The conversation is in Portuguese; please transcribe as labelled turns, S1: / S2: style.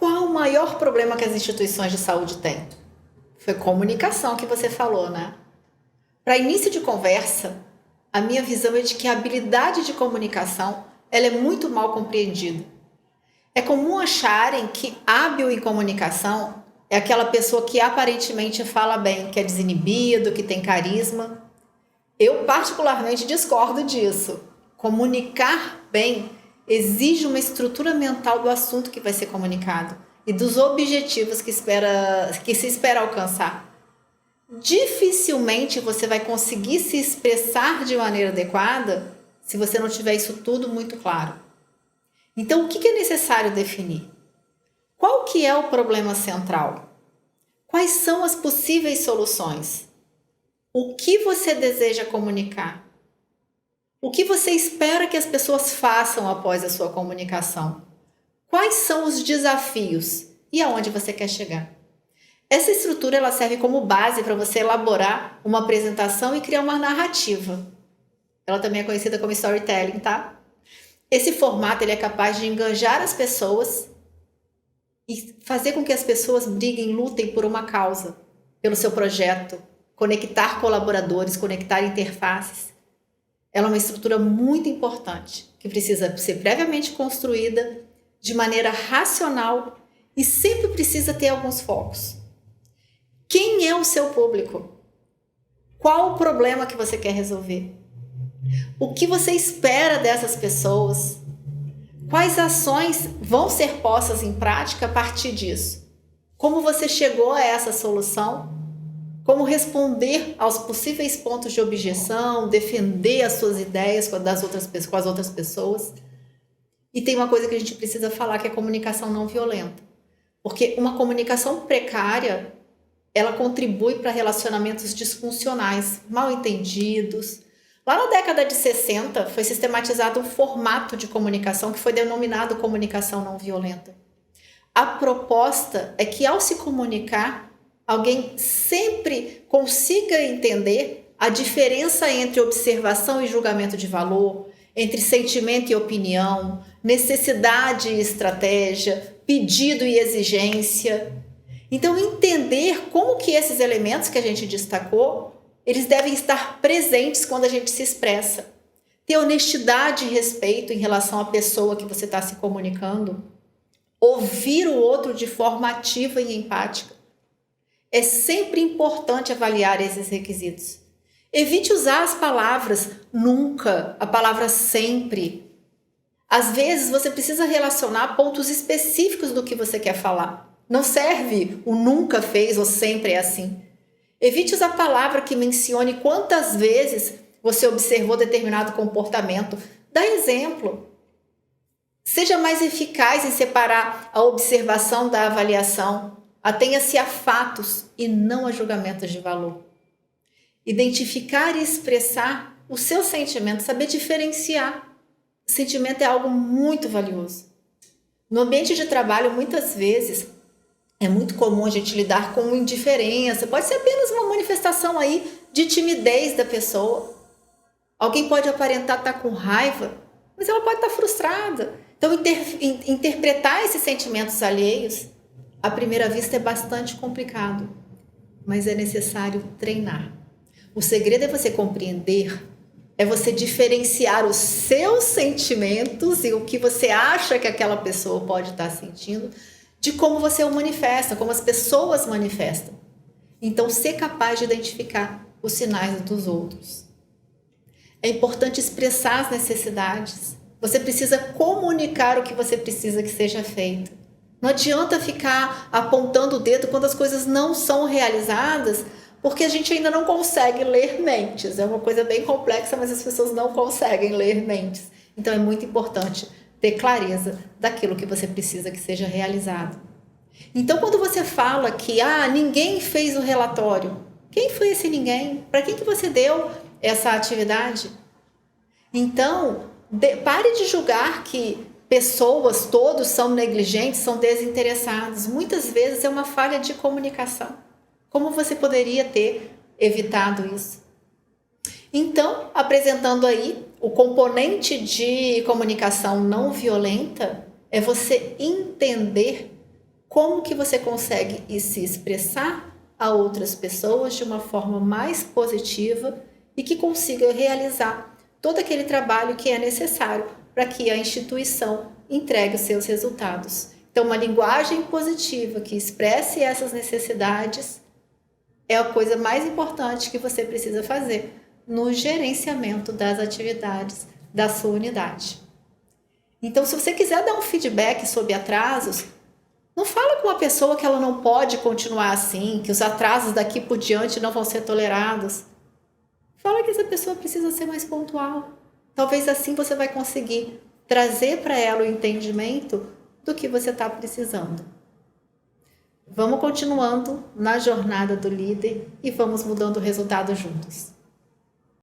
S1: Qual o maior problema que as instituições de saúde têm? Foi comunicação que você falou, né? Para início de conversa, a minha visão é de que a habilidade de comunicação ela é muito mal compreendida. É comum acharem que hábil em comunicação é aquela pessoa que aparentemente fala bem, que é desinibido, que tem carisma. Eu particularmente discordo disso. Comunicar bem exige uma estrutura mental do assunto que vai ser comunicado e dos objetivos que se espera alcançar. Dificilmente você vai conseguir se expressar de maneira adequada se você não tiver isso tudo muito claro. Então, o que é necessário definir? Qual que é o problema central? Quais são as possíveis soluções? O que você deseja comunicar? O que você espera que as pessoas façam após a sua comunicação? Quais são os desafios e aonde você quer chegar? Essa estrutura ela serve como base para você elaborar uma apresentação e criar uma narrativa. Ela também é conhecida como storytelling, tá? Esse formato ele é capaz de engajar as pessoas e fazer com que as pessoas briguem, lutem por uma causa, pelo seu projeto, conectar colaboradores, conectar interfaces. Ela é uma estrutura muito importante, que precisa ser previamente construída de maneira racional e sempre precisa ter alguns focos. Quem é o seu público? Qual o problema que você quer resolver? O que você espera dessas pessoas? Quais ações vão ser postas em prática a partir disso? Como você chegou a essa solução? Como responder aos possíveis pontos de objeção, defender as suas ideias com as outras pessoas? E tem uma coisa que a gente precisa falar, que é a comunicação não violenta. Porque uma comunicação precária, ela contribui para relacionamentos disfuncionais, mal entendidos. Lá na década de 60, foi sistematizado um formato de comunicação que foi denominado comunicação não violenta. A proposta é que, ao se comunicar, alguém sempre consiga entender a diferença entre observação e julgamento de valor, entre sentimento e opinião, necessidade e estratégia, pedido e exigência. Então, entender como que esses elementos que a gente destacou, eles devem estar presentes quando a gente se expressa. Ter honestidade e respeito em relação à pessoa que você está se comunicando. Ouvir o outro de forma ativa e empática. É sempre importante avaliar esses requisitos. Evite usar as palavras nunca, a palavra sempre. Às vezes você precisa relacionar pontos específicos do que você quer falar. Não serve o nunca fez ou sempre é assim. Evite usar a palavra que mencione quantas vezes você observou determinado comportamento. Dá exemplo. Seja mais eficaz em separar a observação da avaliação. Atenha-se a fatos e não a julgamentos de valor. Identificar e expressar o seu sentimento, saber diferenciar. O sentimento é algo muito valioso. No ambiente de trabalho, muitas vezes, é muito comum a gente lidar com indiferença. Pode ser apenas uma manifestação aí de timidez da pessoa. Alguém pode aparentar estar com raiva, mas ela pode estar frustrada. Então, interpretar esses sentimentos alheios, à primeira vista, é bastante complicado, mas é necessário treinar. O segredo é você compreender, é você diferenciar os seus sentimentos e o que você acha que aquela pessoa pode estar sentindo, de como você o manifesta, como as pessoas manifestam. Então, ser capaz de identificar os sinais dos outros. É importante expressar as necessidades. Você precisa comunicar o que você precisa que seja feito. Não adianta ficar apontando o dedo quando as coisas não são realizadas, porque a gente ainda não consegue ler mentes. É uma coisa bem complexa, mas as pessoas não conseguem ler mentes. Então, é muito importante ter clareza daquilo que você precisa que seja realizado. Então, quando você fala que ninguém fez o relatório, quem foi esse ninguém? Para quem que você deu essa atividade? Então, pare de julgar que pessoas, todos são negligentes, são desinteressados. Muitas vezes é uma falha de comunicação. Como você poderia ter evitado isso? Então, apresentando aí o componente de comunicação não violenta, é você entender como que você consegue se expressar a outras pessoas de uma forma mais positiva e que consiga realizar todo aquele trabalho que é necessário para que a instituição entregue os seus resultados. Então, uma linguagem positiva que expresse essas necessidades é a coisa mais importante que você precisa fazer no gerenciamento das atividades da sua unidade. Então, se você quiser dar um feedback sobre atrasos, não fala com uma pessoa que ela não pode continuar assim, que os atrasos daqui por diante não vão ser tolerados. Fala que essa pessoa precisa ser mais pontual. Talvez assim você vai conseguir trazer para ela o entendimento do que você está precisando. Vamos continuando na jornada do líder e vamos mudando o resultado juntos.